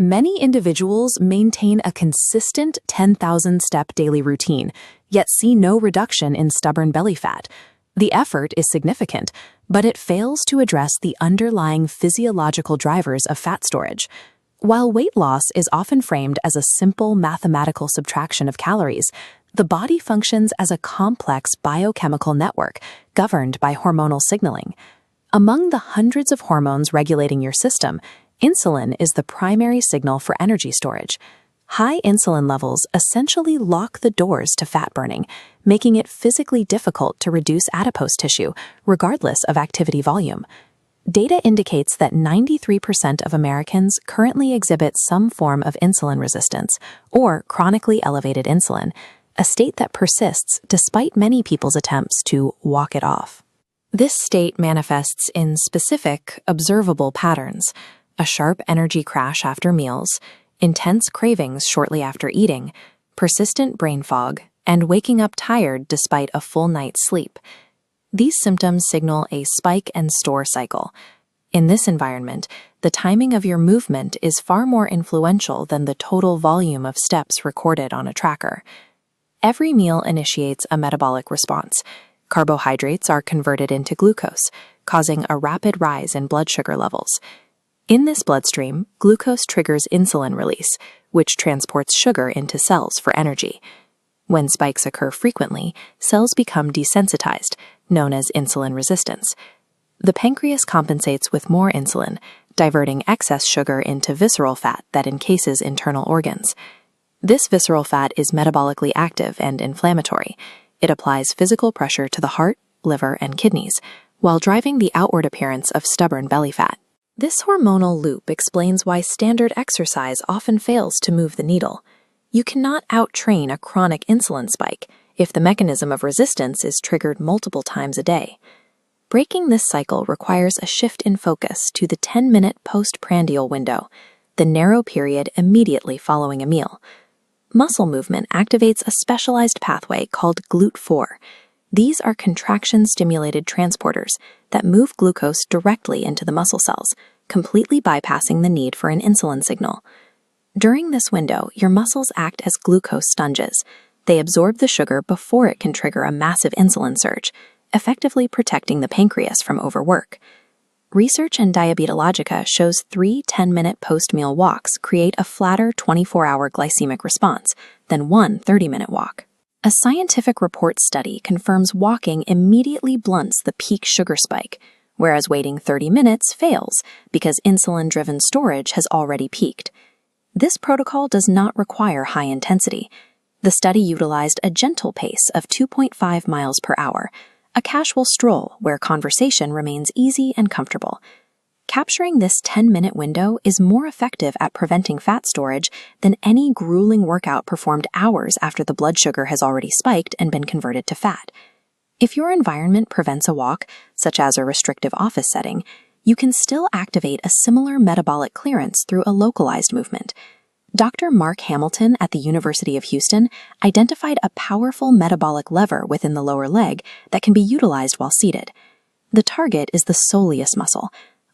Many individuals maintain a consistent 10,000-step daily routine, yet see no reduction in stubborn belly fat. The effort is significant, but it fails to address the underlying physiological drivers of fat storage. While weight loss is often framed as a simple mathematical subtraction of calories, the body functions as a complex biochemical network governed by hormonal signaling. Among the hundreds of hormones regulating your system, insulin is the primary signal for energy storage. High insulin levels essentially lock the doors to fat burning, making it physically difficult to reduce adipose tissue, regardless of activity volume. Data indicates that 93% of Americans currently exhibit some form of insulin resistance or chronically elevated insulin, a state that persists despite many people's attempts to walk it off. This state manifests in specific, observable patterns: a sharp energy crash after meals, intense cravings shortly after eating, persistent brain fog, and waking up tired despite a full night's sleep. These symptoms signal a spike and store cycle. In this environment, the timing of your movement is far more influential than the total volume of steps recorded on a tracker. Every meal initiates a metabolic response. Carbohydrates are converted into glucose, causing a rapid rise in blood sugar levels. In this bloodstream, glucose triggers insulin release, which transports sugar into cells for energy. When spikes occur frequently, cells become desensitized, known as insulin resistance. The pancreas compensates with more insulin, diverting excess sugar into visceral fat that encases internal organs. This visceral fat is metabolically active and inflammatory. It applies physical pressure to the heart, liver, and kidneys, while driving the outward appearance of stubborn belly fat. This hormonal loop explains why standard exercise often fails to move the needle. You cannot out-train a chronic insulin spike if the mechanism of resistance is triggered multiple times a day. Breaking this cycle requires a shift in focus to the 10-minute postprandial window, the narrow period immediately following a meal. Muscle movement activates a specialized pathway called GLUT4. These are contraction-stimulated transporters that move glucose directly into the muscle cells, completely bypassing the need for an insulin signal. During this window, your muscles act as glucose sponges. They absorb the sugar before it can trigger a massive insulin surge, effectively protecting the pancreas from overwork. Research in Diabetologica shows 3 10-minute post-meal walks create a flatter 24-hour glycemic response than one 30-minute walk. A scientific report study confirms walking immediately blunts the peak sugar spike, whereas waiting 30 minutes fails because insulin-driven storage has already peaked. This protocol does not require high intensity. The study utilized a gentle pace of 2.5 miles per hour, a casual stroll where conversation remains easy and comfortable. Capturing this 10-minute window is more effective at preventing fat storage than any grueling workout performed hours after the blood sugar has already spiked and been converted to fat. If your environment prevents a walk, such as a restrictive office setting, you can still activate a similar metabolic clearance through a localized movement. Dr. Mark Hamilton at the University of Houston identified a powerful metabolic lever within the lower leg that can be utilized while seated. The target is the soleus muscle.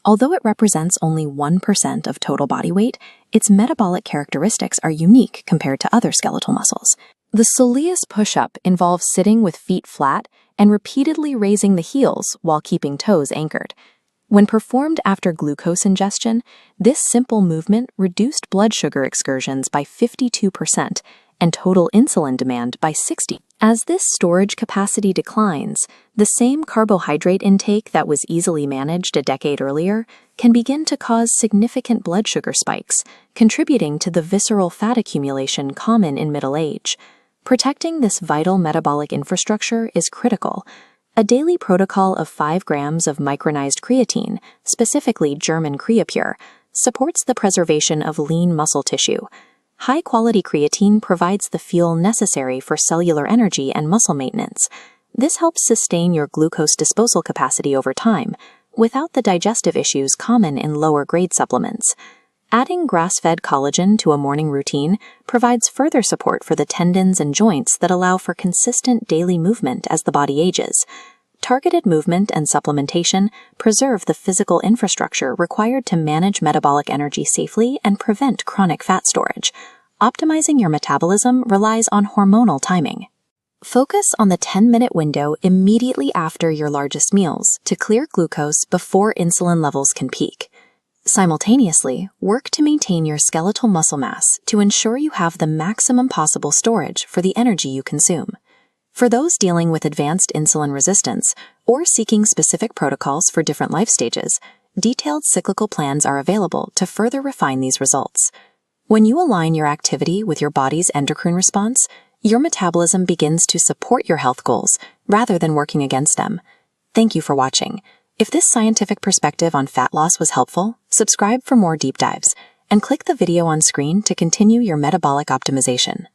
Although it represents only 1% of total body weight, its metabolic characteristics are unique compared to other skeletal muscles. The soleus push-up involves sitting with feet flat and repeatedly raising the heels while keeping toes anchored. When performed after glucose ingestion, this simple movement reduced blood sugar excursions by 52% and total insulin demand by 60%. As this storage capacity declines, the same carbohydrate intake that was easily managed a decade earlier can begin to cause significant blood sugar spikes, contributing to the visceral fat accumulation common in middle age. Protecting this vital metabolic infrastructure is critical. A daily protocol of 5 grams of micronized creatine, specifically German Creapure, supports the preservation of lean muscle tissue. High-quality creatine provides the fuel necessary for cellular energy and muscle maintenance. This helps sustain your glucose disposal capacity over time, without the digestive issues common in lower-grade supplements. Adding grass-fed collagen to a morning routine provides further support for the tendons and joints that allow for consistent daily movement as the body ages. Targeted movement and supplementation preserve the physical infrastructure required to manage metabolic energy safely and prevent chronic fat storage. Optimizing your metabolism relies on hormonal timing. Focus on the 10-minute window immediately after your largest meals to clear glucose before insulin levels can peak. Simultaneously, work to maintain your skeletal muscle mass to ensure you have the maximum possible storage for the energy you consume. For those dealing with advanced insulin resistance or seeking specific protocols for different life stages, detailed cyclical plans are available to further refine these results. When you align your activity with your body's endocrine response, your metabolism begins to support your health goals rather than working against them. Thank you for watching. If this scientific perspective on fat loss was helpful, subscribe for more deep dives and click the video on screen to continue your metabolic optimization.